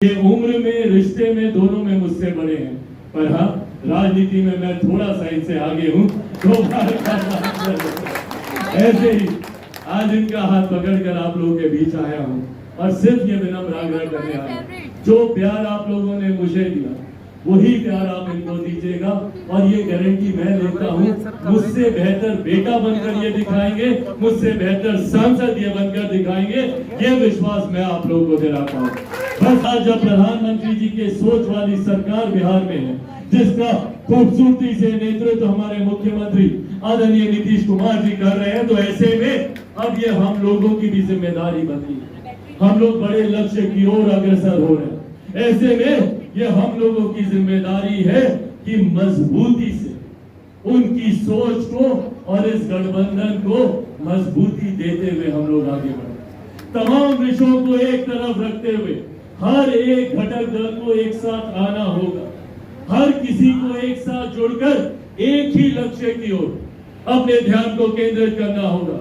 ये उम्र में, रिश्ते में, दोनों में मुझसे बड़े हैं, पर हाँ राजनीति में मैं थोड़ा सा इनसे आगे हूँ। तो ऐसे ही आज इनका हाथ पकड़कर आप लोगों के बीच आया हूँ और सिर्फ ये विनम्र आग्रह करने आया हूँ, जो प्यार आप लोगों ने मुझे दिया वही प्यार आप इनको दीजिएगा। और ये गारंटी मैं लेता हूँ, मुझसे बेहतर बेटा बनकर ये दिखाएंगे, मुझसे बेहतर सांसद ये बनकर दिखाएंगे, ये विश्वास मैं आप लोगों को दिलाता हूँ। बस आज जब प्रधानमंत्री जी के सोच वाली सरकार बिहार में है, जिसका खूबसूरती से नेतृत्व हमारे मुख्यमंत्री आदरणीय नीतीश कुमार जी कर रहे हैं, तो ऐसे में अब ये हम लोगों की भी जिम्मेदारी बनती है। हम लोग बड़े लक्ष्य की ओर अग्रसर हो रहे हैं। ऐसे में ये हम लोगों की जिम्मेदारी है कि मजबूती से उनकी सोच को और इस गठबंधन को मजबूती देते हुए हम लोग आगे बढ़े। तमाम विषयों को एक तरफ रखते हुए हर एक घटक दल को एक साथ आना होगा, हर किसी को एक साथ जोड़कर एक ही लक्ष्य की ओर अपने ध्यान को केंद्रित करना होगा।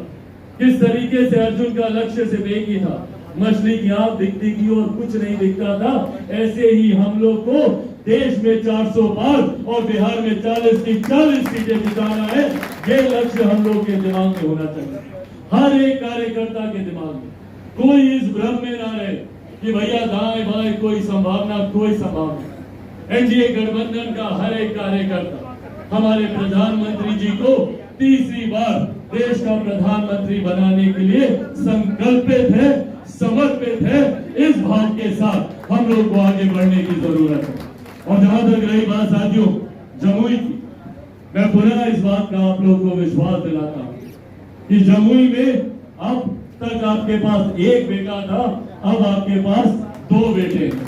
किस तरीके से अर्जुन का लक्ष्य सिर्फ एक ही था, मछली की आंख दिखती थी और कुछ नहीं दिखता था, ऐसे ही हम लोग को देश में 400 पार और बिहार में 40 की 40 सीटें जिताना है। ये लक्ष्य हम लोग के दिमाग में होना चाहिए, हर एक कार्यकर्ता के दिमाग में। कोई इस भ्रम में ना रहे कि भैया दाएं बाएं कोई संभावना। एनडीए गठबंधन का हर एक कार्यकर्ता हमारे प्रधानमंत्री जी को तीसरी बार देश का प्रधानमंत्री बनाने के लिए संकल्पित है, समर्पित है। इस भाव के साथ हम लोग को आगे बढ़ने की जरूरत है। और जहां तक रही बात साथियों जमुई की, मैं पुनः इस बात का आप लोगों को विश्वास दिलाता हूं कि जमुई में अब तक आपके पास एक बेटा था, अब आपके पास 2 बेटे हैं।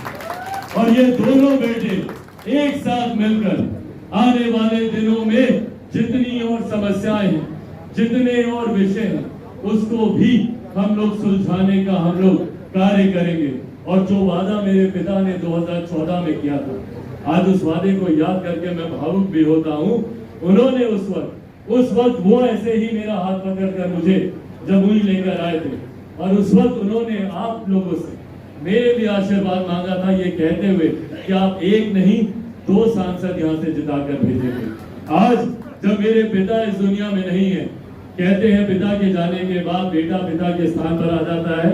और ये दोनों बेटे एक साथ मिलकर आने वाले दिनों में जितनी और समस्याएं हैं, जितने और विषय हैं, उसको भी हम लोग सुलझाने का हम लोग कार्य करेंगे। और जो वादा मेरे पिता ने 2014 में किया था, आज उस वादे को याद करके मैं भावुक भी होता हूँ। उन्होंने उस वक्त वो ऐसे ही मेरा हाथ पकड़कर मुझे जमुई लेकर आए थे और उस वक्त उन्होंने आप लोगों से मेरे भी आशीर्वाद मांगा था, ये कहते हुए कि आप एक नहीं 2 सांसद यहाँ से जिताकर भेजेंगे। आज जब मेरे पिता इस दुनिया में नहीं है, कहते हैं पिता के जाने के बाद बेटा पिता के स्थान पर आ जाता है।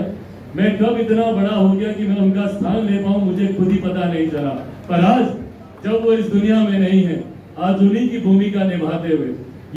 मैं कब इतना बड़ा हो गया कि मैं उनका स्थान ले पाऊं, मुझे खुद ही पता नहीं चला। पर आज जब वो इस दुनिया में नहीं है, आज उन्हीं की भूमिका निभाते हुए